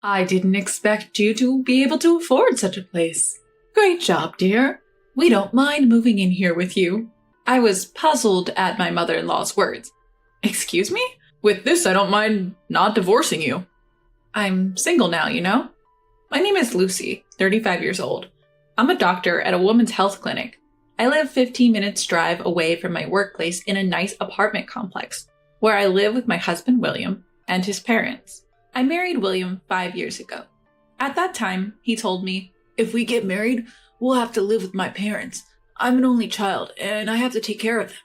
I didn't expect you to be able to afford such a place. Great job, dear. We don't mind moving in here with you. I was puzzled at my mother-in-law's words. Excuse me? With this, I don't mind not divorcing you. I'm single now, you know? My name is Lucy, 35 years old. I'm a doctor at a women's health clinic. I live 15 minutes drive away from my workplace in a nice apartment complex, where I live with my husband William and his parents. I married William 5 years ago. At that time, he told me, "If we get married, we'll have to live with my parents. I'm an only child, and I have to take care of them."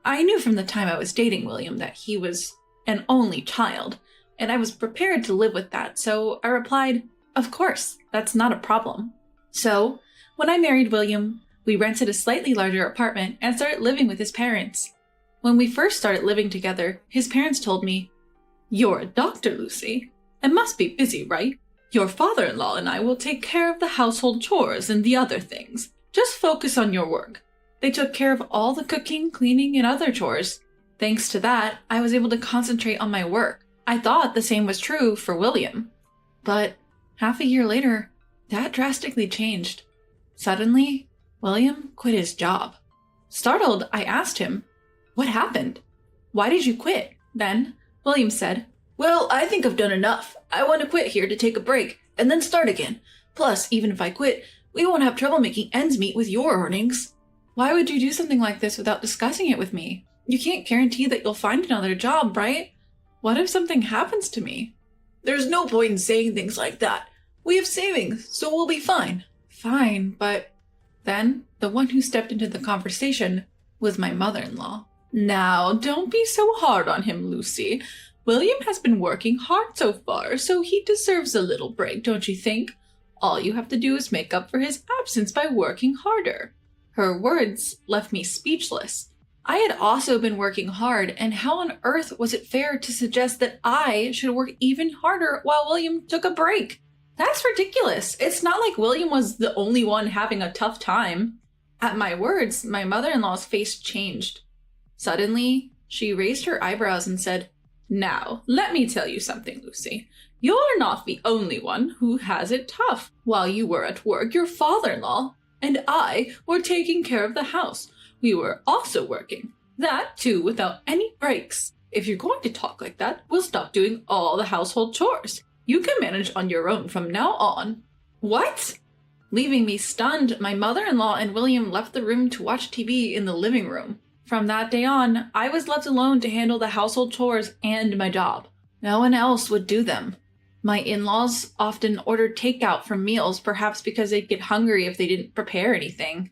I knew from the time I was dating William that he was an only child, and I was prepared to live with that, so I replied, "Of course, that's not a problem." So, when I married William, we rented a slightly larger apartment and started living with his parents. When we first started living together, his parents told me, "You're a doctor, Lucy. It must be busy, right? Your father-in-law and I will take care of the household chores and the other things. Just focus on your work." They took care of all the cooking, cleaning, and other chores. Thanks to that, I was able to concentrate on my work. I thought the same was true for William. But half a year later, that drastically changed. Suddenly, William quit his job. Startled, I asked him, "What happened? Why did you quit?" Then, William said, "Well, I think I've done enough. I want to quit here to take a break, and then start again. Plus, even if I quit, we won't have trouble making ends meet with your earnings." Why would you do something like this without discussing it with me? You can't guarantee that you'll find another job, right? What if something happens to me? "There's no point in saying things like that. We have savings, so we'll be fine." Fine, but then the one who stepped into the conversation was my mother-in-law. "Now, don't be so hard on him, Lucy. William has been working hard so far, so he deserves a little break, don't you think? All you have to do is make up for his absence by working harder." Her words left me speechless. I had also been working hard, and how on earth was it fair to suggest that I should work even harder while William took a break? That's ridiculous. It's not like William was the only one having a tough time. At my words, my mother-in-law's face changed. Suddenly, she raised her eyebrows and said, "Now, let me tell you something, Lucy. You're not the only one who has it tough. While you were at work, your father-in-law and I were taking care of the house. We were also working. That, too, without any breaks. If you're going to talk like that, we'll stop doing all the household chores. You can manage on your own from now on." What? Leaving me stunned, my mother-in-law and William left the room to watch TV in the living room. From that day on, I was left alone to handle the household chores and my job. No one else would do them. My in-laws often ordered takeout for meals, perhaps because they'd get hungry if they didn't prepare anything.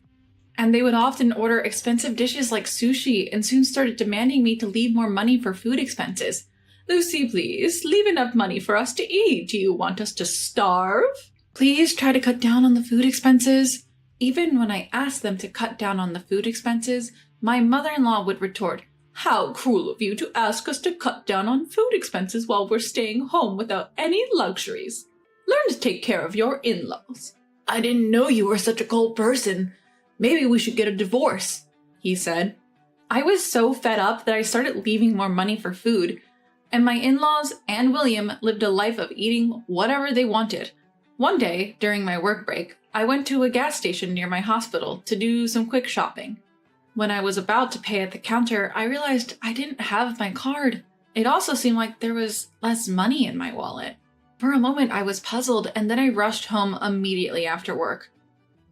And they would often order expensive dishes like sushi and soon started demanding me to leave more money for food expenses. "Lucy, please, leave enough money for us to eat. Do you want us to starve? Please try to cut down on the food expenses." Even when I asked them to cut down on the food expenses, my mother-in-law would retort, "How cruel of you to ask us to cut down on food expenses while we're staying home without any luxuries. Learn to take care of your in-laws." "I didn't know you were such a cold person. Maybe we should get a divorce," he said. I was so fed up that I started leaving more money for food, and my in-laws and William lived a life of eating whatever they wanted. One day, during my work break, I went to a gas station near my hospital to do some quick shopping. When I was about to pay at the counter, I realized I didn't have my card. It also seemed like there was less money in my wallet. For a moment, I was puzzled, and then I rushed home immediately after work.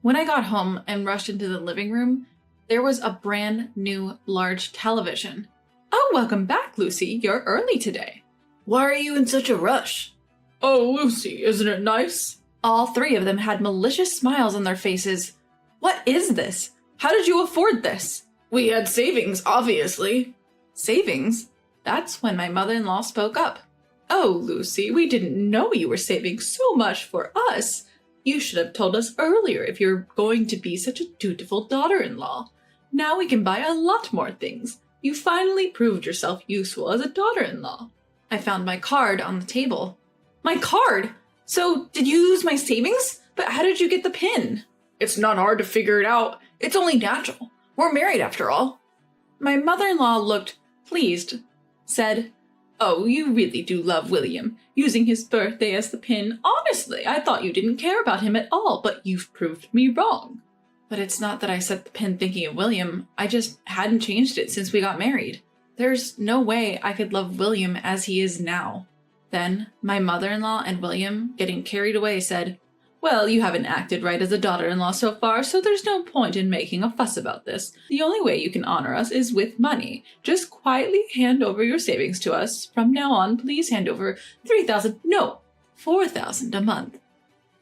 When I got home and rushed into the living room, there was a brand new large television. "Oh, welcome back, Lucy. You're early today." "Why are you in such a rush?" "Oh, Lucy, isn't it nice?" All three of them had malicious smiles on their faces. "What is this? How did you afford this?" "We had savings, obviously." "Savings?" That's when my mother-in-law spoke up. "Oh, Lucy, we didn't know you were saving so much for us. You should have told us earlier if you're going to be such a dutiful daughter-in-law. Now we can buy a lot more things. You finally proved yourself useful as a daughter-in-law." I found my card on the table. "My card? So, did you lose my savings? But how did you get the PIN?" "It's not hard to figure it out. It's only natural. We're married after all." My mother-in-law looked pleased, said, Oh, you really do love William, using his birthday as the pin. Honestly, I thought you didn't care about him at all, but you've proved me wrong. But it's not that I set the pin thinking of William, I just hadn't changed it since we got married. There's no way I could love William as he is now. Then, my mother-in-law and William, getting carried away, said, "Well, you haven't acted right as a daughter-in-law so far, so there's no point in making a fuss about this. The only way you can honor us is with money. Just quietly hand over your savings to us. From now on, please hand over $4,000 a month.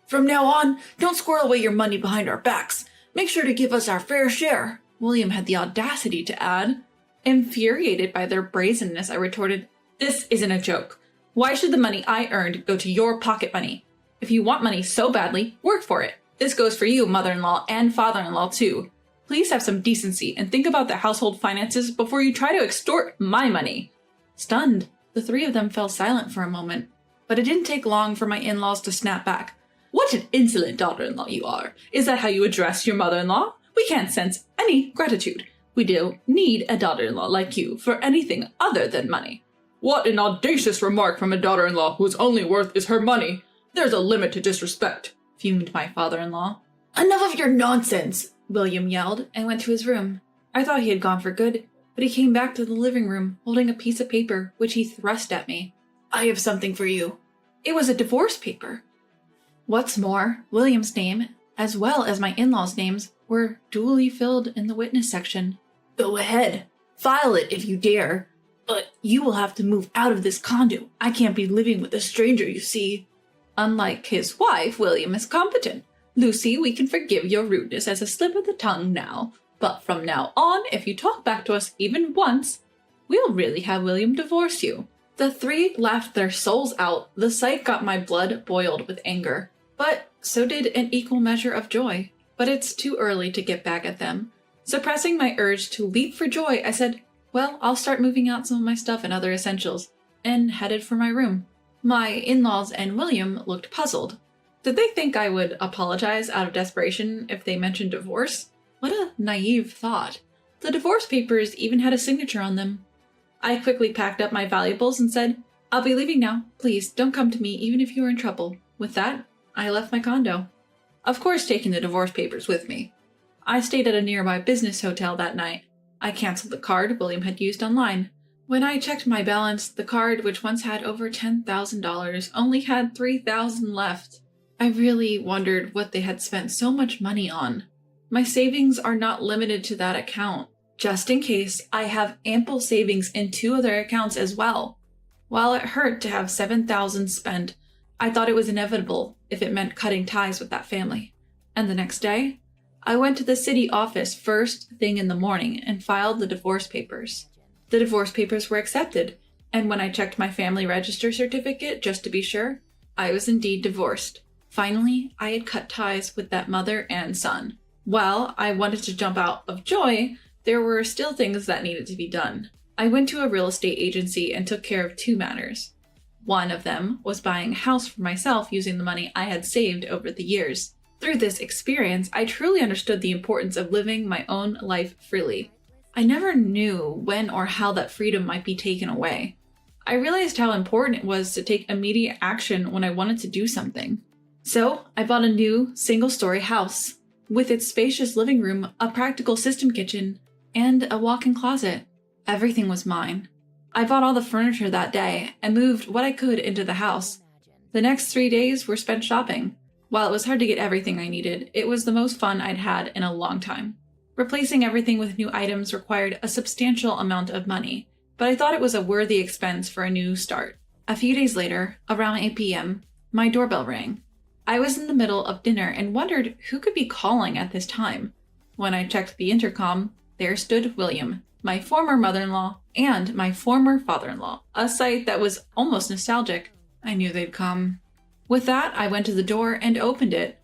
From now on, don't squirrel away your money behind our backs. Make sure to give us our fair share," William had the audacity to add. Infuriated by their brazenness, I retorted, "This isn't a joke. Why should the money I earned go to your pocket money? If you want money so badly, work for it. This goes for you, mother-in-law and father-in-law too. Please have some decency and think about the household finances before you try to extort my money." Stunned, the three of them fell silent for a moment, but it didn't take long for my in-laws to snap back. "What an insolent daughter-in-law you are! Is that how you address your mother-in-law? We can't sense any gratitude. We don't need a daughter-in-law like you for anything other than money." "What an audacious remark from a daughter-in-law whose only worth is her money! There's a limit to disrespect," fumed my father-in-law. "Enough of your nonsense," William yelled and went to his room. I thought he had gone for good, but he came back to the living room holding a piece of paper which he thrust at me. "I have something for you." It was a divorce paper. What's more, William's name, as well as my in-laws' names, were duly filled in the witness section. "Go ahead. File it if you dare. But you will have to move out of this condo. I can't be living with a stranger, you see." Unlike his wife, William is competent. "Lucy, we can forgive your rudeness as a slip of the tongue now. But from now on, if you talk back to us even once, we'll really have William divorce you." The three laughed their souls out. The sight got my blood boiled with anger. But so did an equal measure of joy. But it's too early to get back at them. Suppressing my urge to leap for joy, I said, "Well, I'll start moving out some of my stuff and other essentials," and headed for my room. My in-laws and William looked puzzled. Did they think I would apologize out of desperation if they mentioned divorce? What a naive thought. The divorce papers even had a signature on them. I quickly packed up my valuables and said, "I'll be leaving now. Please don't come to me even if you're in trouble." With that, I left my condo. Of course, taking the divorce papers with me. I stayed at a nearby business hotel that night. I canceled the card William had used online. When I checked my balance, the card, which once had over $10,000, only had $3,000 left. I really wondered what they had spent so much money on. My savings are not limited to that account. Just in case, I have ample savings in 2 other accounts as well. While it hurt to have $7,000 spent, I thought it was inevitable if it meant cutting ties with that family. And the next day, I went to the city office first thing in the morning and filed the divorce papers. The divorce papers were accepted, and when I checked my family register certificate just to be sure, I was indeed divorced. Finally, I had cut ties with that mother and son. While I wanted to jump out of joy, there were still things that needed to be done. I went to a real estate agency and took care of 2 matters. One of them was buying a house for myself using the money I had saved over the years. Through this experience, I truly understood the importance of living my own life freely. I never knew when or how that freedom might be taken away. I realized how important it was to take immediate action when I wanted to do something. So, I bought a new, single-story house, with its spacious living room, a practical system kitchen, and a walk-in closet. Everything was mine. I bought all the furniture that day and moved what I could into the house. The next 3 days were spent shopping. While it was hard to get everything I needed, it was the most fun I'd had in a long time. Replacing everything with new items required a substantial amount of money, but I thought it was a worthy expense for a new start. A few days later, around 8 p.m., my doorbell rang. I was in the middle of dinner and wondered who could be calling at this time. When I checked the intercom, there stood William, my former mother-in-law, and my former father-in-law, a sight that was almost nostalgic. I knew they'd come. With that, I went to the door and opened it.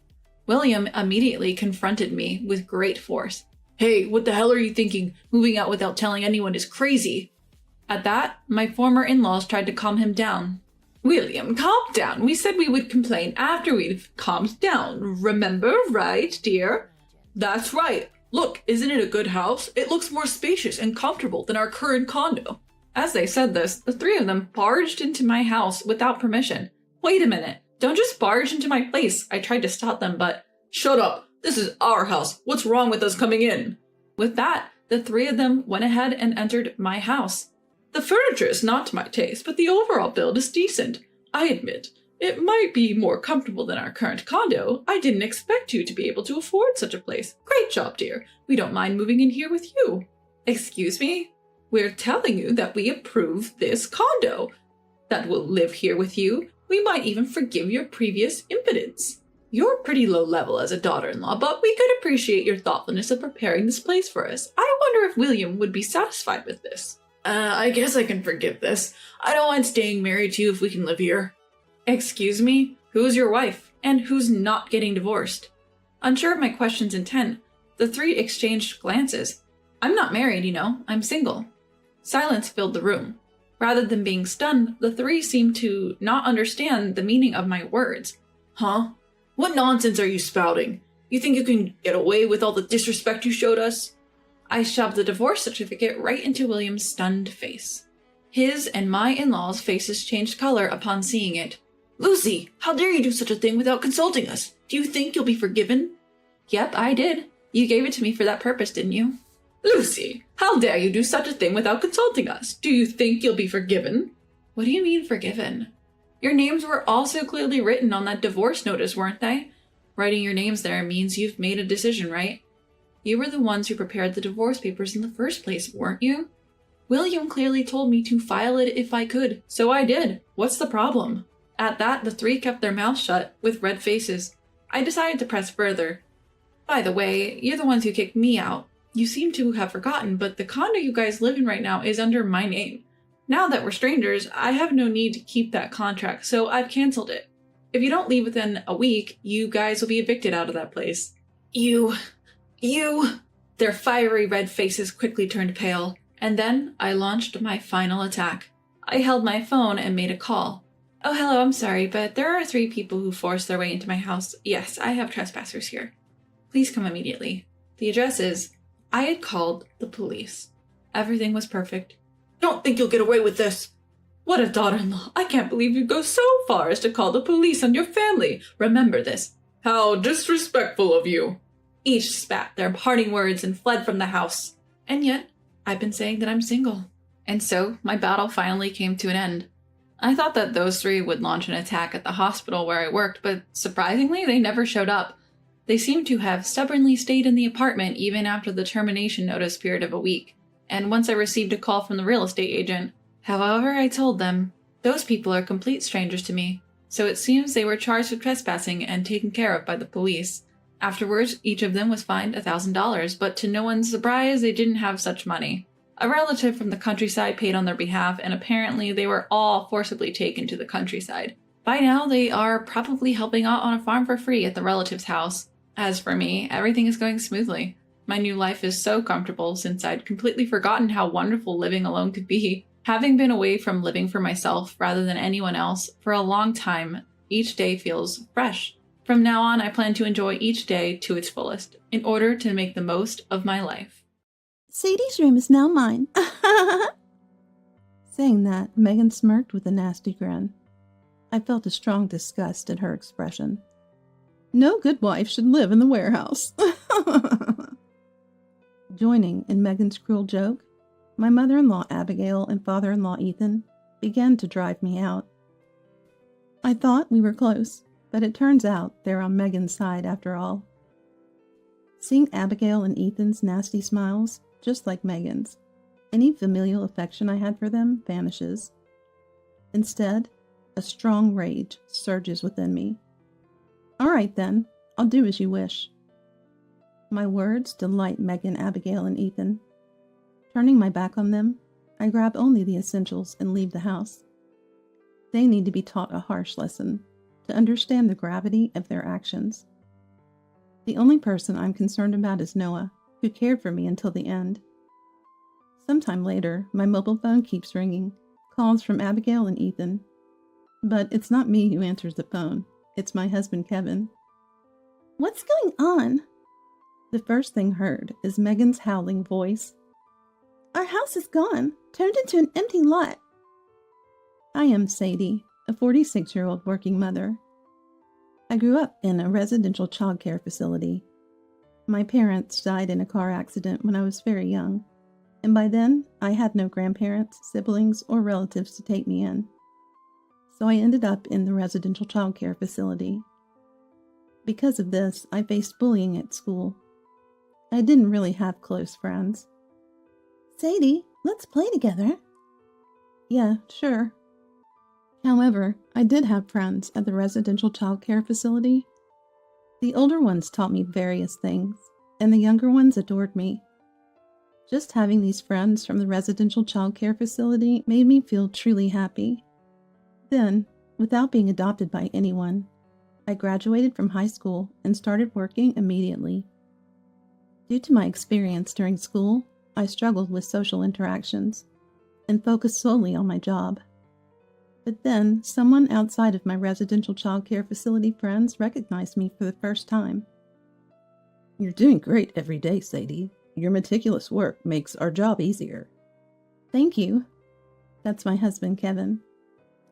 William immediately confronted me with great force. "Hey, what the hell are you thinking? Moving out without telling anyone is crazy." At that, my former in-laws tried to calm him down. "William, calm down. We said we would complain after we've calmed down. Remember, right, dear?" "That's right. Look, isn't it a good house? It looks more spacious and comfortable than our current condo." As they said this, the three of them barged into my house without permission. Wait a minute. Don't just barge into my place. I tried to stop them, but... Shut up. This is our house. What's wrong with us coming in? With that, the three of them went ahead and entered my house. The furniture is not to my taste, but the overall build is decent. I admit, it might be more comfortable than our current condo. I didn't expect you to be able to afford such a place. Great job, dear. We don't mind moving in here with you. Excuse me? We're telling you that we approve this condo. That we'll live here with you. We might even forgive your previous impotence. You're pretty low level as a daughter-in-law, but we could appreciate your thoughtfulness of preparing this place for us. I wonder if William would be satisfied with this. I guess I can forgive this. I don't mind staying married to you if we can live here. Excuse me? Who's your wife? And who's not getting divorced? Unsure of my question's intent, the three exchanged glances. I'm not married, you know. I'm single. Silence filled the room. Rather than being stunned, the three seemed to not understand the meaning of my words. Huh? What nonsense are you spouting? You think you can get away with all the disrespect you showed us? I shoved the divorce certificate right into William's stunned face. His and my in-laws' faces changed color upon seeing it. Lucy, how dare you do such a thing without consulting us? Do you think you'll be forgiven? Yep, I did. You gave it to me for that purpose, didn't you? Lucy, how dare you do such a thing without consulting us? Do you think you'll be forgiven? What do you mean forgiven? Your names were also clearly written on that divorce notice, weren't they? Writing your names there means you've made a decision, right? You were the ones who prepared the divorce papers in the first place, weren't you? William clearly told me to file it if I could, so I did. What's the problem? At that, the three kept their mouths shut, with red faces. I decided to press further. By the way, you're the ones who kicked me out. You seem to have forgotten, but the condo you guys live in right now is under my name. Now that we're strangers, I have no need to keep that contract, so I've canceled it. If you don't leave within a week, you guys will be evicted out of that place. You... Their fiery red faces quickly turned pale, and then I launched my final attack. I held my phone and made a call. Oh, hello, I'm sorry, but there are 3 people who forced their way into my house. Yes, I have trespassers here. Please come immediately. The address is... I had called the police. Everything was perfect. Don't think you'll get away with this. What a daughter-in-law. I can't believe you'd go so far as to call the police on your family. Remember this. How disrespectful of you. Each spat their parting words and fled from the house. And yet, I've been saying that I'm single. And so, my battle finally came to an end. I thought that those 3 would launch an attack at the hospital where I worked, but surprisingly, they never showed up. They seemed to have stubbornly stayed in the apartment even after the termination notice period of a week. And once I received a call from the real estate agent. However, I told them, those people are complete strangers to me, so it seems they were charged with trespassing and taken care of by the police. Afterwards, each of them was fined $1,000, but to no one's surprise, they didn't have such money. A relative from the countryside paid on their behalf, and apparently they were all forcibly taken to the countryside. By now, they are probably helping out on a farm for free at the relative's house. As for me, everything is going smoothly. My new life is so comfortable since I'd completely forgotten how wonderful living alone could be. Having been away from living for myself rather than anyone else for a long time, each day feels fresh. From now on, I plan to enjoy each day to its fullest, in order to make the most of my life. Sadie's room is now mine. Saying that, Megan smirked with a nasty grin. I felt a strong disgust at her expression. No good wife should live in the warehouse. Joining in Megan's cruel joke, my mother-in-law Abigail and father-in-law Ethan began to drive me out. I thought we were close, but it turns out they're on Megan's side after all. Seeing Abigail and Ethan's nasty smiles, just like Megan's, any familial affection I had for them vanishes. Instead, a strong rage surges within me. All right then, I'll do as you wish. My words delight Megan, Abigail, and Ethan. Turning my back on them, I grab only the essentials and leave the house. They need to be taught a harsh lesson to understand the gravity of their actions. The only person I'm concerned about is Noah, who cared for me until the end. Sometime later, my mobile phone keeps ringing, calls from Abigail and Ethan. But it's not me who answers the phone, it's my husband Kevin. What's going on? The first thing heard is Megan's howling voice. Our house is gone, turned into an empty lot. I am Sadie, a 46-year-old working mother. I grew up in a residential childcare facility. My parents died in a car accident when I was very young, and by then I had no grandparents, siblings, or relatives to take me in. So I ended up in the residential childcare facility. Because of this, I faced bullying at school. I didn't really have close friends. Sadie, let's play together. Yeah, sure. However, I did have friends at the residential childcare facility. The older ones taught me various things, and the younger ones adored me. Just having these friends from the residential childcare facility made me feel truly happy. Then, without being adopted by anyone, I graduated from high school and started working immediately. Due to my experience during school, I struggled with social interactions and focused solely on my job. But then, someone outside of my residential childcare facility friends recognized me for the first time. You're doing great every day, Sadie. Your meticulous work makes our job easier. Thank you. That's my husband, Kevin.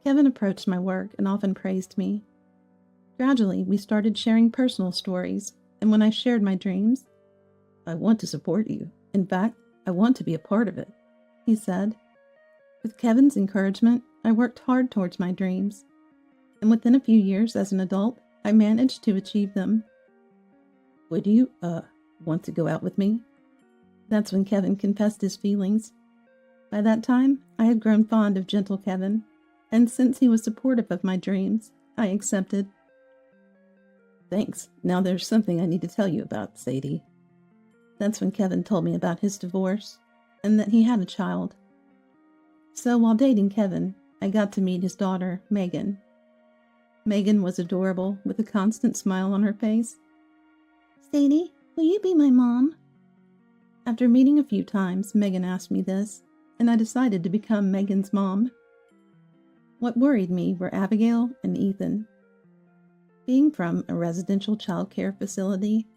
Kevin approached my work and often praised me. Gradually, we started sharing personal stories, and when I shared my dreams, I want to support you. In fact, I want to be a part of it, he said. With Kevin's encouragement, I worked hard towards my dreams, and within a few years as an adult, I managed to achieve them. Would you, want to go out with me? That's when Kevin confessed his feelings. By that time, I had grown fond of gentle Kevin, and since he was supportive of my dreams, I accepted. Thanks. Now there's something I need to tell you about, Sadie. That's when Kevin told me about his divorce, and that he had a child. So while dating Kevin, I got to meet his daughter, Megan. Megan was adorable, with a constant smile on her face. Sadie, will you be my mom? After meeting a few times, Megan asked me this, and I decided to become Megan's mom. What worried me were Abigail and Ethan. Being from a residential childcare facility,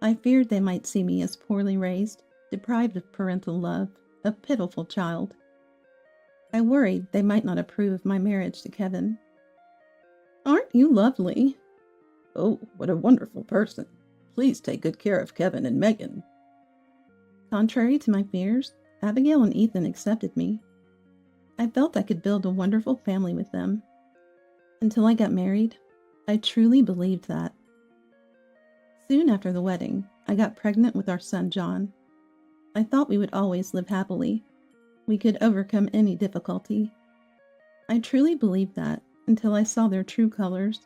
I feared they might see me as poorly raised, deprived of parental love, a pitiful child. I worried they might not approve of my marriage to Kevin. Aren't you lovely? Oh, what a wonderful person. Please take good care of Kevin and Megan. Contrary to my fears, Abigail and Ethan accepted me. I felt I could build a wonderful family with them. Until I got married, I truly believed that. Soon after the wedding, I got pregnant with our son John. I thought we would always live happily. We could overcome any difficulty. I truly believed that until I saw their true colors.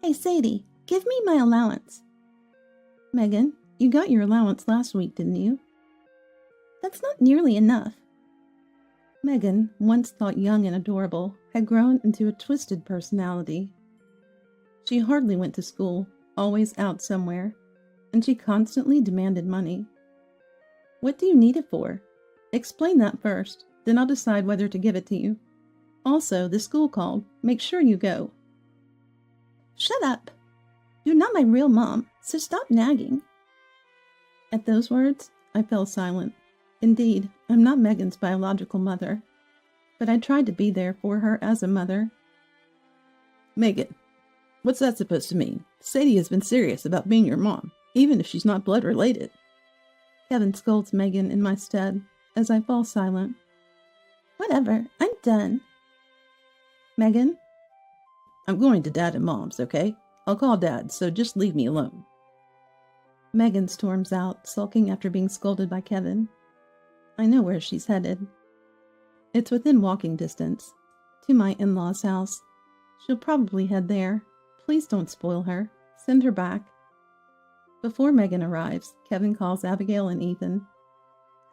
Hey Sadie, give me my allowance. Megan, you got your allowance last week, didn't you? That's not nearly enough. Megan, once thought young and adorable, had grown into a twisted personality. She hardly went to school, always out somewhere, and she constantly demanded money. What do you need it for? Explain that first, then I'll decide whether to give it to you. Also, the school called. Make sure you go. Shut up. You're not my real mom, so stop nagging. At those words, I fell silent. Indeed, I'm not Megan's biological mother, but I tried to be there for her as a mother. Megan, what's that supposed to mean? Sadie has been serious about being your mom, even if she's not blood related. Kevin scolds Megan in my stead as I fall silent. Whatever, I'm done. Megan? I'm going to Dad and Mom's, okay? I'll call Dad, so just leave me alone. Megan storms out, sulking after being scolded by Kevin. I know where she's headed. It's within walking distance, to my in-laws' house. She'll probably head there. Please don't spoil her. Send her back. Before Megan arrives, Kevin calls Abigail and Ethan.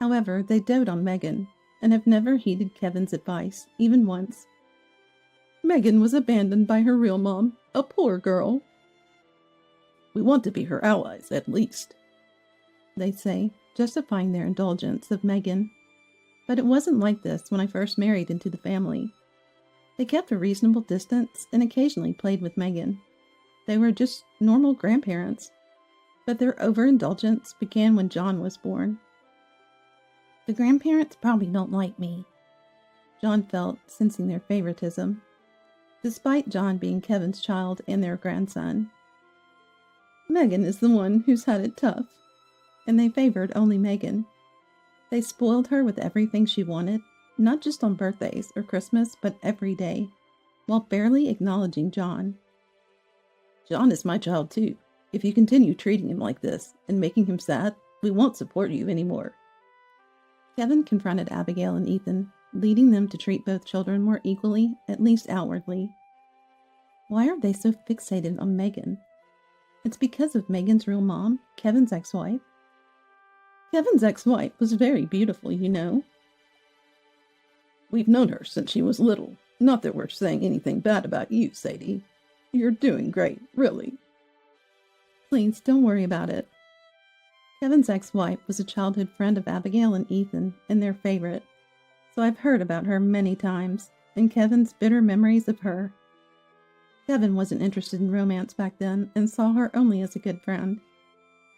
However, they dote on Megan and have never heeded Kevin's advice, even once. Megan was abandoned by her real mom, a poor girl. We want to be her allies, at least, they say, justifying their indulgence of Megan. But it wasn't like this when I first married into the family. They kept a reasonable distance and occasionally played with Megan. They were just normal grandparents. But their overindulgence began when John was born. The grandparents probably don't like me, John felt, sensing their favoritism, despite John being Kevin's child and their grandson. Megan is the one who's had it tough, and they favored only Megan. They spoiled her with everything she wanted, not just on birthdays or Christmas, but every day, while barely acknowledging John. John is my child too. If you continue treating him like this and making him sad, we won't support you anymore. Kevin confronted Abigail and Ethan, leading them to treat both children more equally, at least outwardly. Why are they so fixated on Megan? It's because of Megan's real mom, Kevin's ex-wife. Kevin's ex-wife was very beautiful, you know. We've known her since she was little. Not that we're saying anything bad about you, Sadie. You're doing great, really. Please, don't worry about it. Kevin's ex-wife was a childhood friend of Abigail and Ethan, and their favorite, so I've heard about her many times, and Kevin's bitter memories of her. Kevin wasn't interested in romance back then and saw her only as a good friend.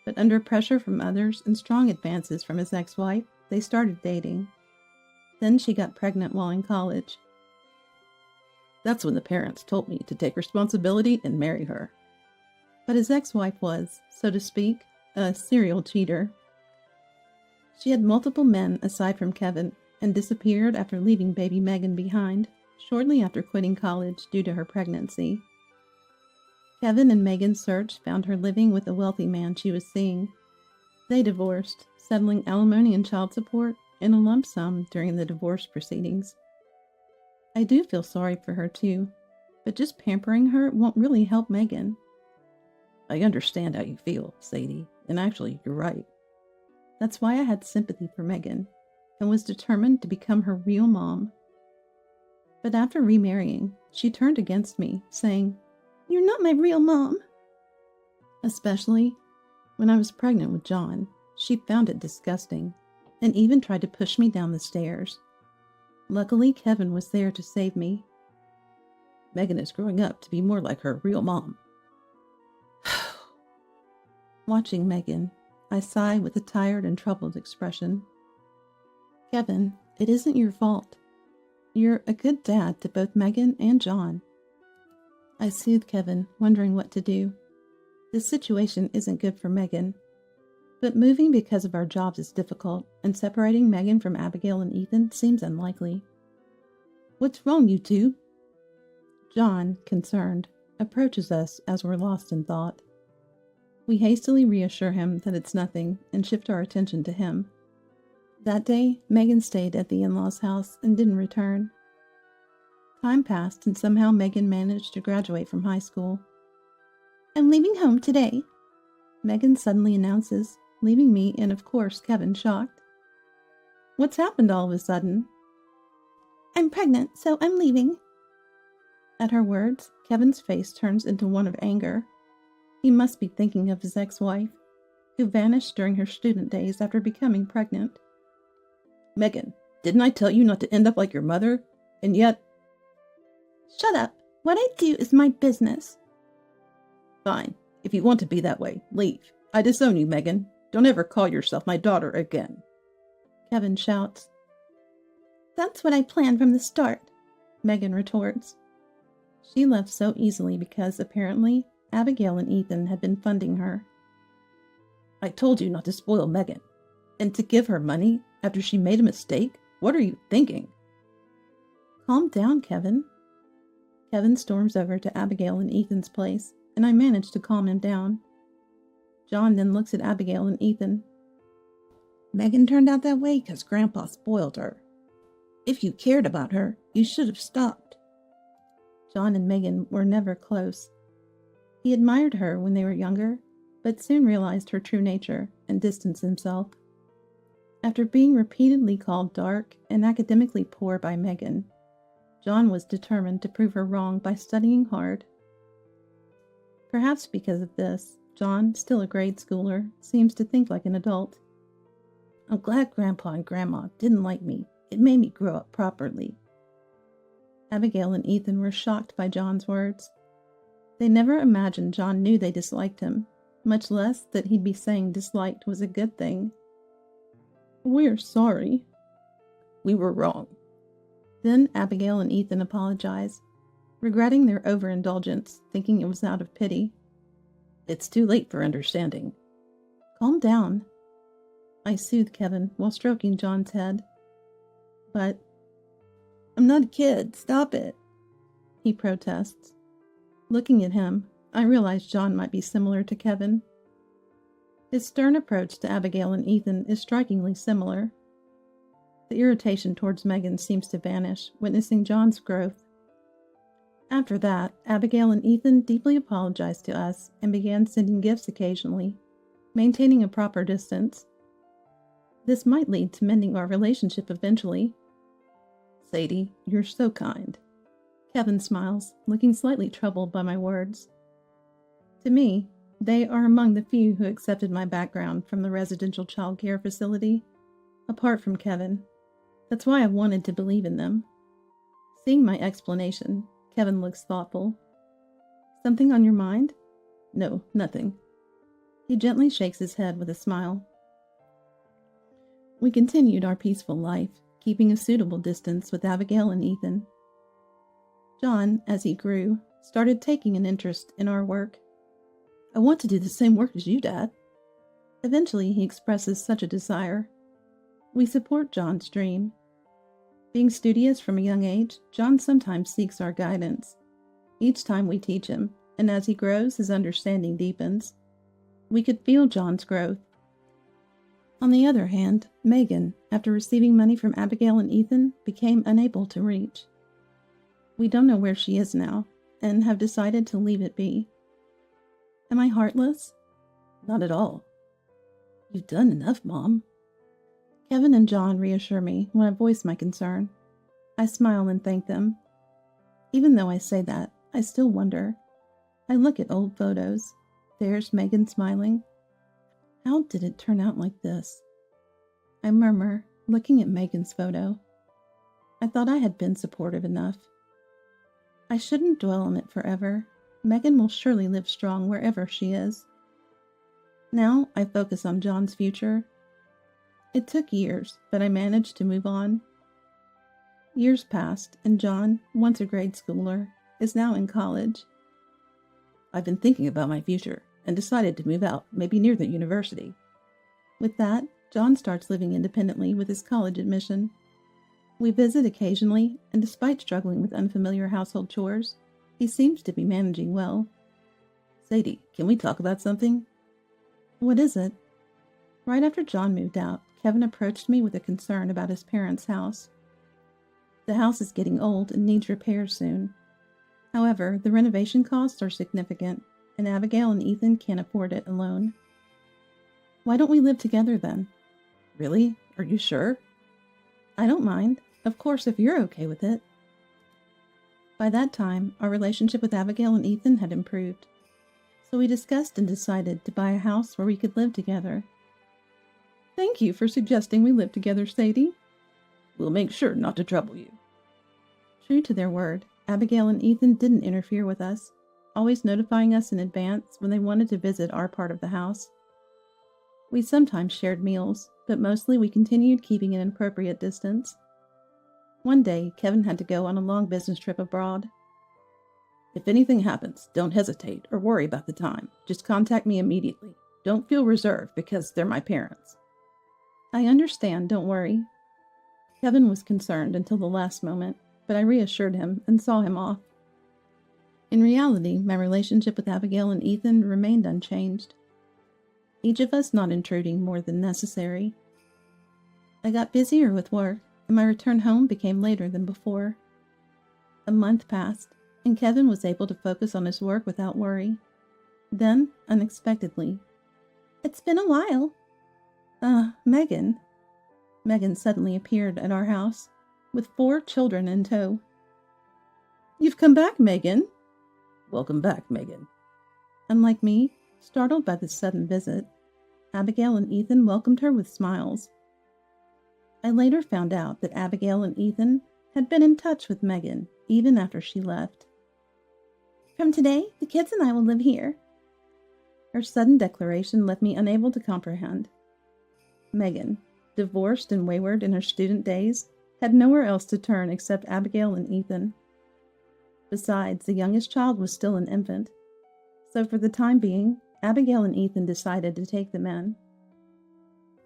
But under pressure from others and strong advances from his ex-wife, they started dating. Then she got pregnant while in college. That's when the parents told me to take responsibility and marry her. But his ex-wife was, so to speak, a serial cheater. She had multiple men aside from Kevin and disappeared after leaving baby Megan behind, shortly after quitting college due to her pregnancy. Kevin and Megan's search found her living with a wealthy man she was seeing. They divorced, settling alimony and child support in a lump sum during the divorce proceedings. I do feel sorry for her too, but just pampering her won't really help Megan. I understand how you feel, Sadie, and actually, you're right. That's why I had sympathy for Megan and was determined to become her real mom. But after remarrying, she turned against me, saying, "You're not my real mom." Especially when I was pregnant with John, she found it disgusting and even tried to push me down the stairs. Luckily, Kevin was there to save me. Megan is growing up to be more like her real mom. Watching Megan, I sigh with a tired and troubled expression. Kevin, it isn't your fault. You're a good dad to both Megan and John. I soothed Kevin, wondering what to do. This situation isn't good for Megan, but moving because of our jobs is difficult, and separating Megan from Abigail and Ethan seems unlikely. What's wrong, you two? John, concerned, approaches us as we're lost in thought. We hastily reassure him that it's nothing and shift our attention to him. That day, Megan stayed at the in-laws' house and didn't return. Time passed and somehow Megan managed to graduate from high school. "I'm leaving home today," Megan suddenly announces, leaving me and of course Kevin shocked. What's happened all of a sudden? "I'm pregnant, so I'm leaving." At her words, Kevin's face turns into one of anger. He must be thinking of his ex-wife, who vanished during her student days after becoming pregnant. Megan, didn't I tell you not to end up like your mother? And yet... Shut up. What I do is my business. Fine. If you want to be that way, leave. I disown you, Megan. Don't ever call yourself my daughter again. Kevin shouts. That's what I planned from the start, Megan retorts. She left so easily because, apparently, Abigail and Ethan had been funding her. I told you not to spoil Megan. And to give her money after she made a mistake? What are you thinking? Calm down, Kevin. Kevin storms over to Abigail and Ethan's place, and I manage to calm him down. John then looks at Abigail and Ethan. Megan turned out that way because Grandpa spoiled her. If you cared about her, you should have stopped. John and Megan were never close. He admired her when they were younger, but soon realized her true nature and distanced himself. After being repeatedly called dark and academically poor by Megan, John was determined to prove her wrong by studying hard. Perhaps because of this, John, still a grade schooler, seems to think like an adult. I'm glad Grandpa and Grandma didn't like me. It made me grow up properly. Abigail and Ethan were shocked by John's words. They never imagined John knew they disliked him, much less that he'd be saying disliked was a good thing. We're sorry. We were wrong. Then Abigail and Ethan apologized, regretting their overindulgence, thinking it was out of pity. It's too late for understanding. Calm down. I soothed Kevin while stroking John's head. But I'm not a kid. Stop it. he protests. Looking at him, I realize John might be similar to Kevin. His stern approach to Abigail and Ethan is strikingly similar. The irritation towards Megan seems to vanish, witnessing John's growth. After that, Abigail and Ethan deeply apologized to us and began sending gifts occasionally, maintaining a proper distance. This might lead to mending our relationship eventually. Sadie, you're so kind. Kevin smiles, looking slightly troubled by my words. To me, they are among the few who accepted my background from the residential child care facility, apart from Kevin. That's why I wanted to believe in them. Seeing my explanation, Kevin looks thoughtful. Something on your mind? No, nothing. He gently shakes his head with a smile. We continued our peaceful life, keeping a suitable distance with Abigail and Ethan. John, as he grew, started taking an interest in our work. I want to do the same work as you, Dad. Eventually, he expresses such a desire. We support John's dream. Being studious from a young age, John sometimes seeks our guidance. Each time we teach him, and as he grows, his understanding deepens. We could feel John's growth. On the other hand, Megan, after receiving money from Abigail and Ethan, became unable to reach. We don't know where she is now, and have decided to leave it be. Am I heartless? Not at all. You've done enough, Mom. Kevin and John reassure me when I voice my concern. I smile and thank them. Even though I say that, I still wonder. I look at old photos. There's Megan smiling. How did it turn out like this? I murmur, looking at Megan's photo. I thought I had been supportive enough. I shouldn't dwell on it forever. Megan will surely live strong wherever she is. Now I focus on John's future. It took years, but I managed to move on. Years passed, and John, once a grade schooler, is now in college. I've been thinking about my future and decided to move out, maybe near the university. With that, John starts living independently with his college admission. We visit occasionally, and despite struggling with unfamiliar household chores, he seems to be managing well. Sadie, can we talk about something? What is it? Right after John moved out, Kevin approached me with a concern about his parents' house. The house is getting old and needs repairs soon. However, the renovation costs are significant, and Abigail and Ethan can't afford it alone. Why don't we live together then? Really? Are you sure? I don't mind. Of course, if you're okay with it. By that time, our relationship with Abigail and Ethan had improved. So we discussed and decided to buy a house where we could live together. Thank you for suggesting we live together, Sadie. We'll make sure not to trouble you. True to their word, Abigail and Ethan didn't interfere with us, always notifying us in advance when they wanted to visit our part of the house. We sometimes shared meals, but mostly we continued keeping an appropriate distance. One day, Kevin had to go on a long business trip abroad. If anything happens, don't hesitate or worry about the time. Just contact me immediately. Don't feel reserved because they're my parents. I understand, don't worry. Kevin was concerned until the last moment, but I reassured him and saw him off. In reality, my relationship with Abigail and Ethan remained unchanged. Each of us not intruding more than necessary. I got busier with work, and my return home became later than before. A month passed, and Kevin was able to focus on his work without worry. Then, unexpectedly, It's been a while. Megan. Megan suddenly appeared at our house, with 4 children in tow. You've come back, Megan. Welcome back, Megan. Unlike me, startled by this sudden visit, Abigail and Ethan welcomed her with smiles. I later found out that Abigail and Ethan had been in touch with Megan even after she left. From today, the kids and I will live here. Her sudden declaration left me unable to comprehend. Megan, divorced and wayward in her student days, had nowhere else to turn except Abigail and Ethan. Besides, the youngest child was still an infant. So for the time being, Abigail and Ethan decided to take them in.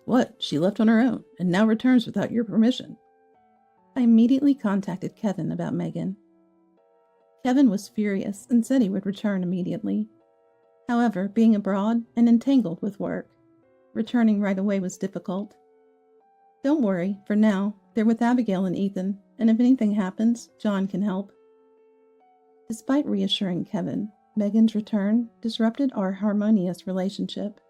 What? She left on her own, and now returns without your permission. I immediately contacted Kevin about Megan. Kevin was furious and said he would return immediately. However, being abroad and entangled with work, returning right away was difficult. Don't worry, for now, they're with Abigail and Ethan, and if anything happens, John can help. Despite reassuring Kevin, Megan's return disrupted our harmonious relationship.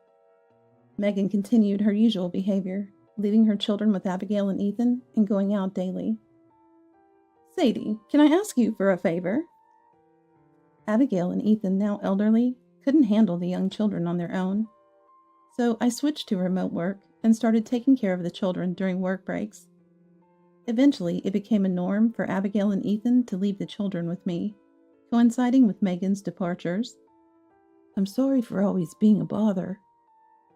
Megan continued her usual behavior, leaving her children with Abigail and Ethan and going out daily. Sadie, can I ask you for a favor? Abigail and Ethan, now elderly, couldn't handle the young children on their own. So I switched to remote work and started taking care of the children during work breaks. Eventually, it became a norm for Abigail and Ethan to leave the children with me, coinciding with Megan's departures. I'm sorry for always being a bother.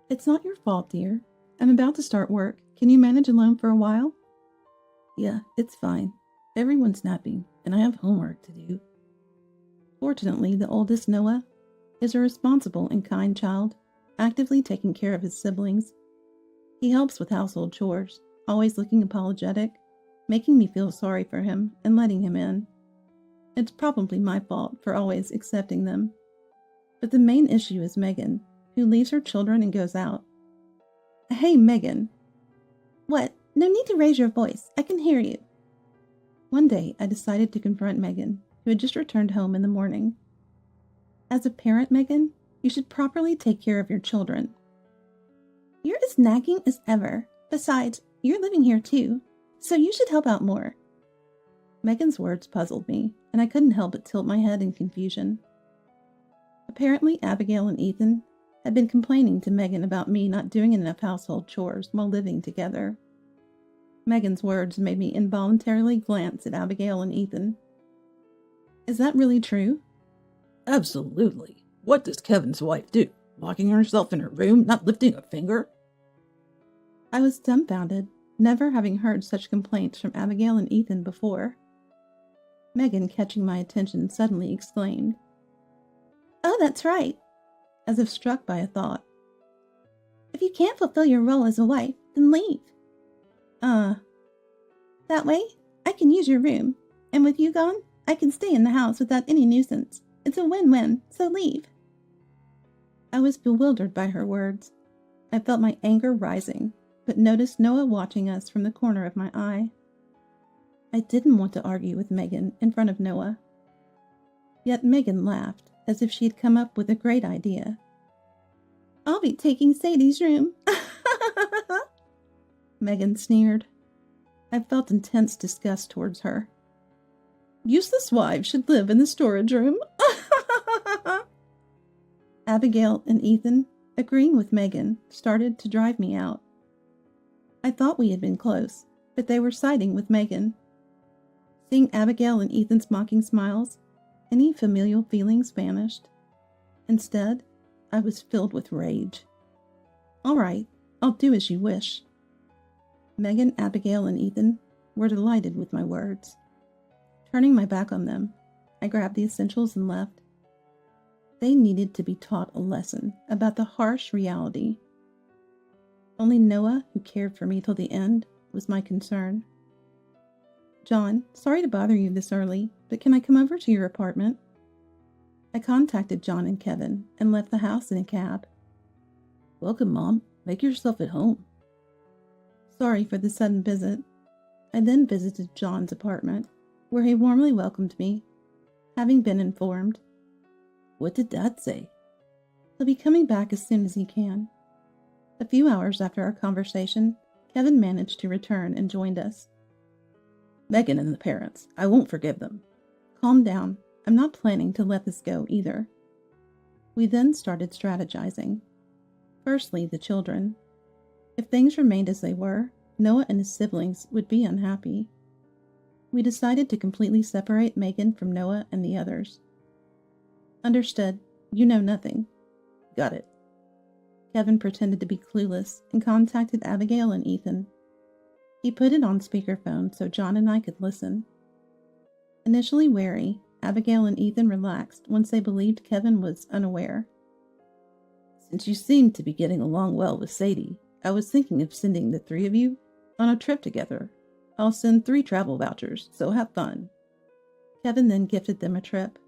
It's not your fault, dear. I'm about to start work. Can you manage alone for a while? Yeah, it's fine. Everyone's napping, and I have homework to do. Fortunately, the oldest, Noah, is a responsible and kind child, actively taking care of his siblings. He helps with household chores, always looking apologetic, making me feel sorry for him and letting him in. It's probably my fault for always accepting them. But the main issue is Megan, who leaves her children and goes out. Hey, Megan. What? No need to raise your voice. I can hear you. One day, I decided to confront Megan, who had just returned home in the morning. As a parent, Megan, you should properly take care of your children. You're as nagging as ever. Besides, you're living here too, so you should help out more. Megan's words puzzled me, and I couldn't help but tilt my head in confusion. Apparently, Abigail and Ethan had been complaining to Megan about me not doing enough household chores while living together. Megan's words made me involuntarily glance at Abigail and Ethan. Is that really true? Absolutely. What does Kevin's wife do? Locking herself in her room, not lifting a finger? I was dumbfounded, never having heard such complaints from Abigail and Ethan before. Megan, catching my attention, suddenly exclaimed, "Oh, that's right," as if struck by a thought. "If you can't fulfill your role as a wife, then leave. That way, I can use your room, and with you gone, I can stay in the house without any nuisance. It's a win-win, so leave." I was bewildered by her words. I felt my anger rising, but noticed Noah watching us from the corner of my eye. I didn't want to argue with Megan in front of Noah. Yet Megan laughed, as if she'd come up with a great idea. "I'll be taking Sadie's room." Megan sneered. I felt intense disgust towards her. "Useless wives should live in the storage room." Abigail and Ethan, agreeing with Megan, started to drive me out. I thought we had been close, but they were siding with Megan. Seeing Abigail and Ethan's mocking smiles, any familial feelings vanished. Instead, I was filled with rage. All right, I'll do as you wish. Megan, Abigail, and Ethan were delighted with my words. Turning my back on them, I grabbed the essentials and left. They needed to be taught a lesson about the harsh reality. Only Noah, who cared for me till the end, was my concern. "John, sorry to bother you this early, but can I come over to your apartment?" I contacted John and Kevin and left the house in a cab. "Welcome, Mom. Make yourself at home." Sorry for the sudden visit. I then visited John's apartment, where he warmly welcomed me, having been informed. "What did Dad say?" "He'll be coming back as soon as he can." A few hours after our conversation, Kevin managed to return and joined us. "Megan and the parents. I won't forgive them." "Calm down. I'm not planning to let this go either." We then started strategizing. Firstly, the children. If things remained as they were, Noah and his siblings would be unhappy. We decided to completely separate Megan from Noah and the others. "Understood. You know nothing." "Got it." Kevin pretended to be clueless and contacted Abigail and Ethan. He put it on speakerphone so John and I could listen. Initially wary, Abigail and Ethan relaxed once they believed Kevin was unaware. Since you seem to be getting along well with Sadie, I was thinking of sending the three of you on a trip together. I'll send 3 travel vouchers, so have fun. Kevin then gifted them a trip.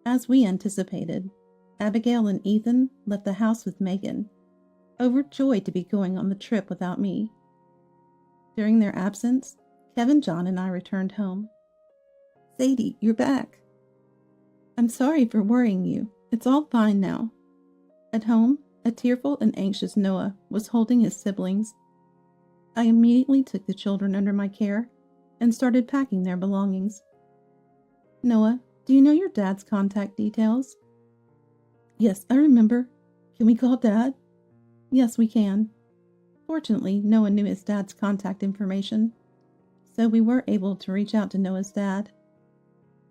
As we anticipated, Abigail and Ethan left the house with Megan, overjoyed to be going on the trip without me. During their absence, Kevin, John, and I returned home. Sadie, you're back. I'm sorry for worrying you. It's all fine now. At home, a tearful and anxious Noah was holding his siblings. I immediately took the children under my care and started packing their belongings. Noah, do you know your dad's contact details? Yes, I remember. Can we call Dad? Yes, we can. Fortunately, Noah knew his dad's contact information, so we were able to reach out to Noah's dad.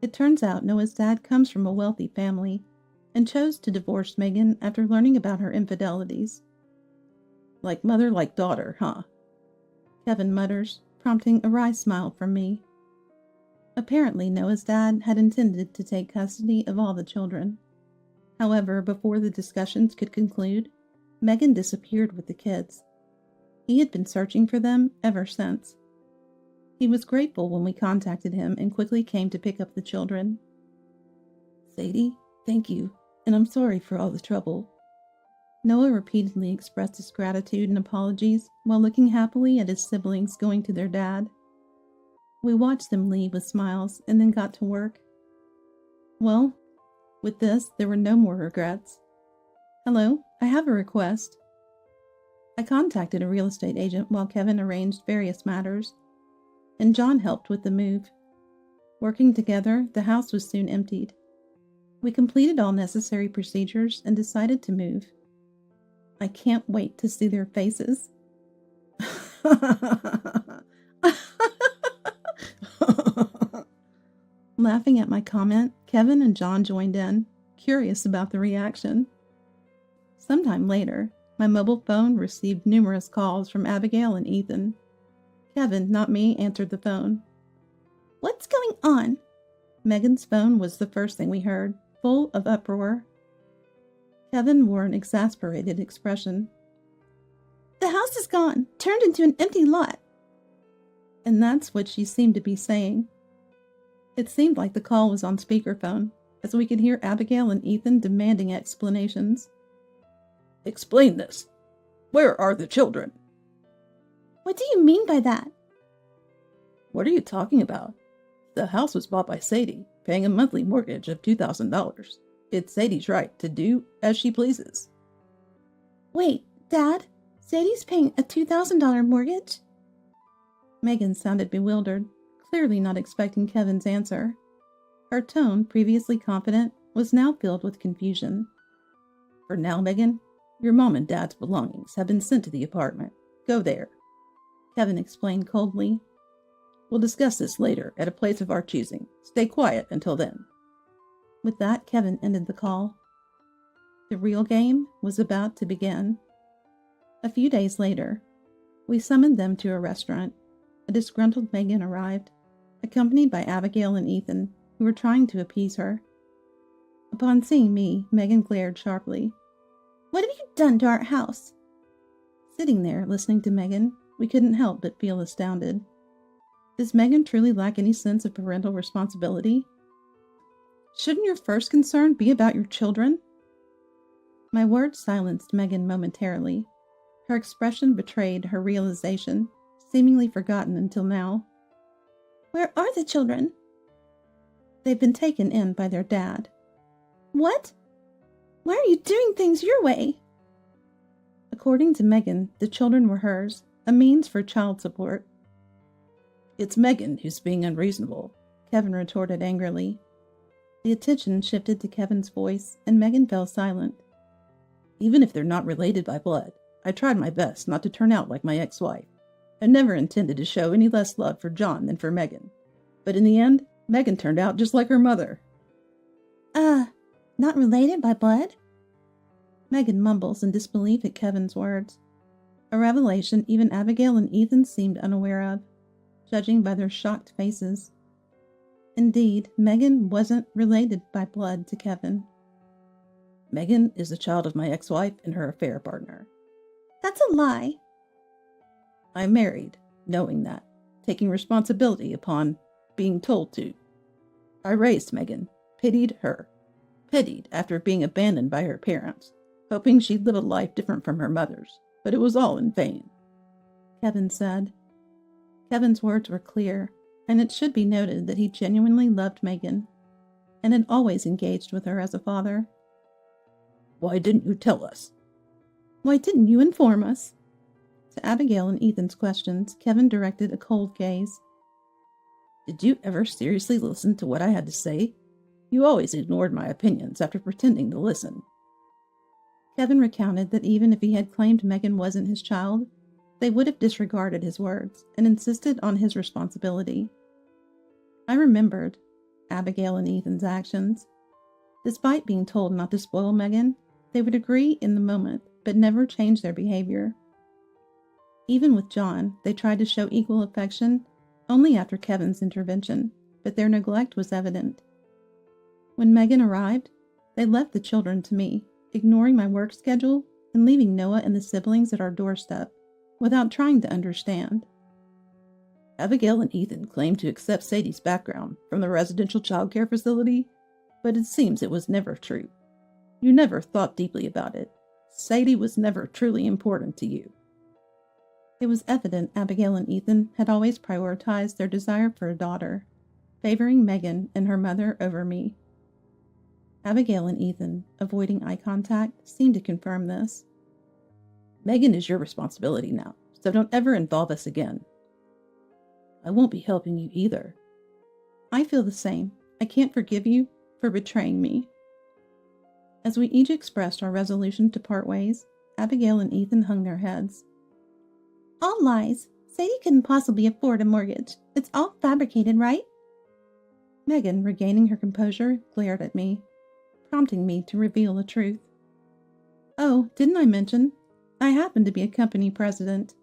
It turns out Noah's dad comes from a wealthy family and chose to divorce Megan after learning about her infidelities. Like mother, like daughter, huh? Kevin mutters, prompting a wry smile from me. Apparently, Noah's dad had intended to take custody of all the children. However, before the discussions could conclude, Megan disappeared with the kids. He had been searching for them ever since. He was grateful when we contacted him and quickly came to pick up the children. Sadie, thank you, and I'm sorry for all the trouble. Noah repeatedly expressed his gratitude and apologies while looking happily at his siblings going to their dad. We watched them leave with smiles and then got to work. Well, with this, there were no more regrets. Hello, I have a request. I contacted a real estate agent while Kevin arranged various matters, and John helped with the move. Working together, the house was soon emptied. We completed all necessary procedures and decided to move. I can't wait to see their faces. Laughing at my comment, Kevin and John joined in, curious about the reaction. Sometime later, my mobile phone received numerous calls from Abigail and Ethan. Kevin, not me, answered the phone. What's going on? Megan's phone was the first thing we heard, full of uproar. Kevin wore an exasperated expression. The house is gone, turned into an empty lot. And that's what she seemed to be saying. It seemed like the call was on speakerphone, as we could hear Abigail and Ethan demanding explanations. Explain this. Where are the children? What do you mean by that? What are you talking about? The house was bought by Sadie, paying a monthly mortgage of $2,000. It's Sadie's right to do as she pleases. Wait, Dad? Sadie's paying a $2,000 mortgage? Megan sounded bewildered, clearly not expecting Kevin's answer. Her tone, previously confident, was now filled with confusion. For now, Megan, your mom and dad's belongings have been sent to the apartment. Go there. Kevin explained coldly. We'll discuss this later at a place of our choosing. Stay quiet until then. With that, Kevin ended the call. The real game was about to begin. A few days later, we summoned them to a restaurant. A disgruntled Megan arrived, accompanied by Abigail and Ethan, who were trying to appease her. Upon seeing me, Megan glared sharply. What have you done to our house? Sitting there, listening to Megan, we couldn't help but feel astounded. Does Megan truly lack any sense of parental responsibility? Shouldn't your first concern be about your children? My words silenced Megan momentarily. Her expression betrayed her realization, seemingly forgotten until now. Where are the children? They've been taken in by their dad. What? Why are you doing things your way? According to Megan, the children were hers, a means for child support. It's Megan who's being unreasonable, Kevin retorted angrily. The attention shifted to Kevin's voice, and Megan fell silent. Even if they're not related by blood, I tried my best not to turn out like my ex-wife. I never intended to show any less love for John than for Megan. But in the end, Megan turned out just like her mother. Not related by blood? Megan mumbles in disbelief at Kevin's words, a revelation even Abigail and Ethan seemed unaware of, judging by their shocked faces. Indeed, Megan wasn't related by blood to Kevin. Megan is the child of my ex-wife and her affair partner. That's a lie. I married, knowing that, taking responsibility upon being told to. I raised Megan, pitied her, pitied after being abandoned by her parents, hoping she'd live a life different from her mother's, but it was all in vain, Kevin said. Kevin's words were clear, and it should be noted that he genuinely loved Megan, and had always engaged with her as a father. Why didn't you tell us? Why didn't you inform us? To Abigail and Ethan's questions, Kevin directed a cold gaze. Did you ever seriously listen to what I had to say? You always ignored my opinions after pretending to listen. Kevin recounted that even if he had claimed Megan wasn't his child, they would have disregarded his words and insisted on his responsibility. I remembered Abigail and Ethan's actions. Despite being told not to spoil Megan, they would agree in the moment, but never change their behavior. Even with John, they tried to show equal affection only after Kevin's intervention, but their neglect was evident. When Megan arrived, they left the children to me, ignoring my work schedule and leaving Noah and the siblings at our doorstep, without trying to understand. Abigail and Ethan claimed to accept Sadie's background from the residential child care facility, but it seems it was never true. You never thought deeply about it. Sadie was never truly important to you. It was evident Abigail and Ethan had always prioritized their desire for a daughter, favoring Megan and her mother over me. Abigail and Ethan, avoiding eye contact, seemed to confirm this. Megan is your responsibility now, so don't ever involve us again. I won't be helping you either. I feel the same. I can't forgive you for betraying me. As we each expressed our resolution to part ways, Abigail and Ethan hung their heads. All lies. Sadie couldn't possibly afford a mortgage. It's all fabricated, right? Megan, regaining her composure, glared at me, prompting me to reveal the truth. Oh, didn't I mention? I happen to be a company president.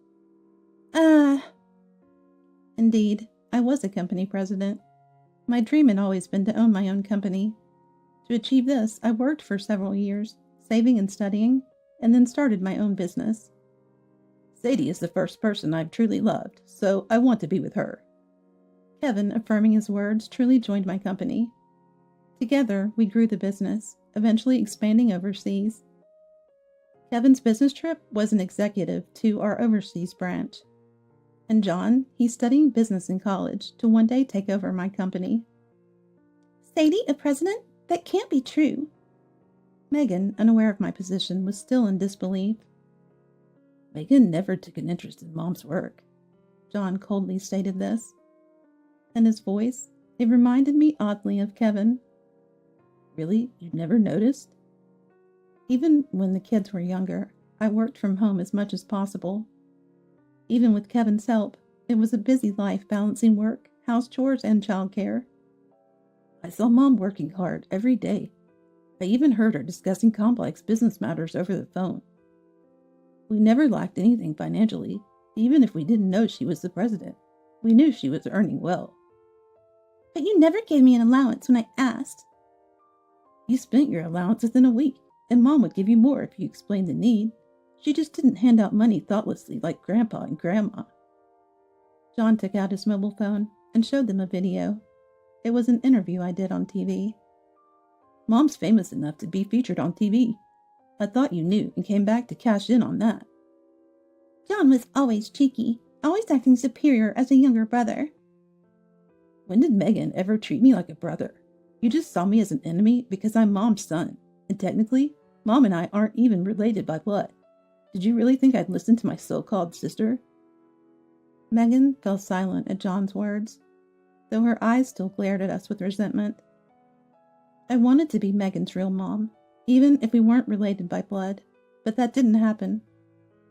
Indeed, I was a company president. My dream had always been to own my own company. To achieve this, I worked for several years, saving and studying, and then started my own business. Sadie is the first person I've truly loved, so I want to be with her. Kevin, affirming his words, truly joined my company. Together, we grew the business, eventually expanding overseas. Kevin's business trip was an executive to our overseas branch. And John, he's studying business in college to one day take over my company. Sadie, a president? That can't be true. Megan, unaware of my position, was still in disbelief. Megan never took an interest in Mom's work. John coldly stated this. And his voice, it reminded me oddly of Kevin. Really? You never noticed? Even when the kids were younger, I worked from home as much as possible. Even with Kevin's help, it was a busy life balancing work, house chores, and childcare. I saw Mom working hard every day. I even heard her discussing complex business matters over the phone. We never lacked anything financially, even if we didn't know she was the president. We knew she was earning well. But you never gave me an allowance when I asked. You spent your allowance within a week, and Mom would give you more if you explained the need. She just didn't hand out money thoughtlessly like Grandpa and Grandma. John took out his mobile phone and showed them a video. It was an interview I did on TV. Mom's famous enough to be featured on TV. I thought you knew and came back to cash in on that. John was always cheeky, always acting superior as a younger brother. When did Megan ever treat me like a brother? You just saw me as an enemy because I'm Mom's son, and technically, Mom and I aren't even related by blood. Did you really think I'd listen to my so-called sister? Megan fell silent at John's words, though her eyes still glared at us with resentment. I wanted to be Megan's real mom, even if we weren't related by blood, but that didn't happen.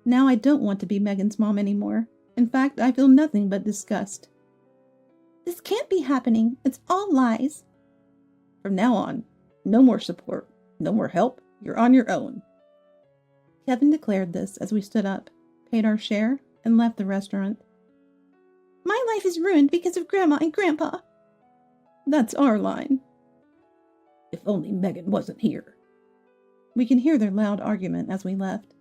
Now I don't want to be Megan's mom anymore. In fact, I feel nothing but disgust. This can't be happening. It's all lies. From now on, no more support, no more help. You're on your own. Kevin declared this as we stood up, paid our share, and left the restaurant. My life is ruined because of Grandma and Grandpa. That's our line. If only Megan wasn't here. We can hear their loud argument as we left.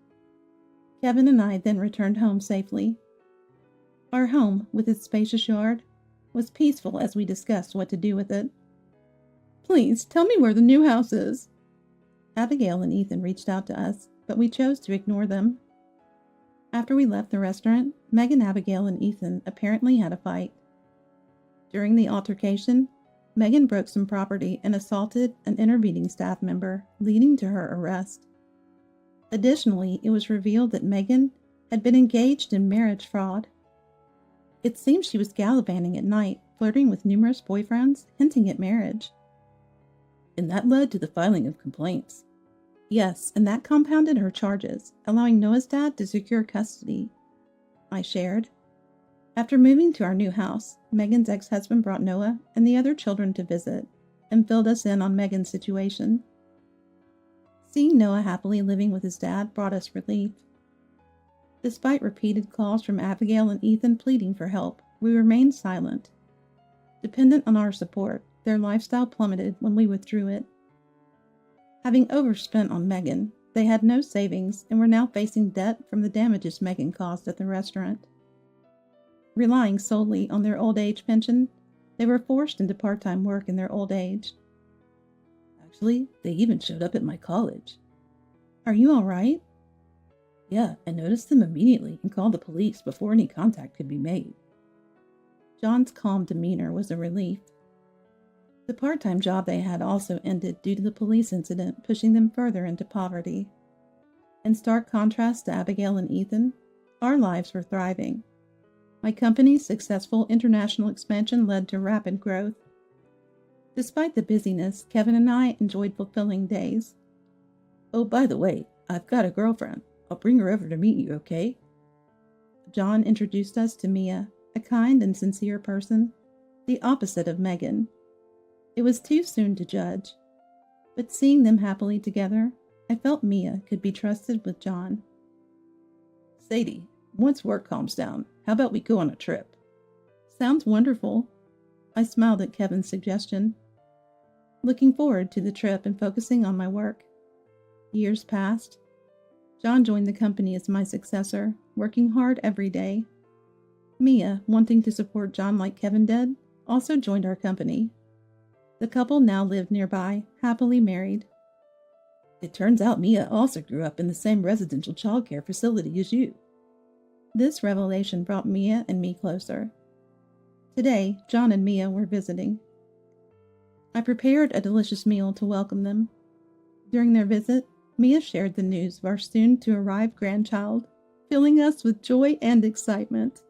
Kevin and I then returned home safely. Our home, with its spacious yard, was peaceful as we discussed what to do with it. Please, tell me where the new house is. Abigail and Ethan reached out to us, but we chose to ignore them. After we left the restaurant, Megan, Abigail, and Ethan apparently had a fight. During the altercation, Megan broke some property and assaulted an intervening staff member, leading to her arrest. Additionally, it was revealed that Megan had been engaged in marriage fraud. It seems she was gallivanting at night, flirting with numerous boyfriends, hinting at marriage. And that led to the filing of complaints. Yes, and that compounded her charges, allowing Noah's dad to secure custody. I shared. After moving to our new house, Megan's ex-husband brought Noah and the other children to visit and filled us in on Megan's situation. Seeing Noah happily living with his dad brought us relief. Despite repeated calls from Abigail and Ethan pleading for help, we remained silent. Dependent on our support, their lifestyle plummeted when we withdrew it. Having overspent on Megan, they had no savings and were now facing debt from the damages Megan caused at the restaurant. Relying solely on their old age pension, they were forced into part-time work in their old age. Actually, they even showed up at my college. Are you all right? Yeah, I noticed them immediately and called the police before any contact could be made. John's calm demeanor was a relief. The part-time job they had also ended due to the police incident, pushing them further into poverty. In stark contrast to Abigail and Ethan, our lives were thriving. My company's successful international expansion led to rapid growth. Despite the busyness, Kevin and I enjoyed fulfilling days. Oh, by the way, I've got a girlfriend. I'll bring her over to meet you, okay? John introduced us to Mia, a kind and sincere person, the opposite of Megan. It was too soon to judge, but seeing them happily together, I felt Mia could be trusted with John. Sadie, once work calms down, how about we go on a trip? Sounds wonderful. I smiled at Kevin's suggestion, looking forward to the trip and focusing on my work. Years passed. John joined the company as my successor, working hard every day. Mia, wanting to support John like Kevin did, also joined our company. The couple now lived nearby, happily married. It turns out Mia also grew up in the same residential childcare facility as you. This revelation brought Mia and me closer. Today, John and Mia were visiting. I prepared a delicious meal to welcome them. During their visit, Mia shared the news of our soon-to-arrive grandchild, filling us with joy and excitement.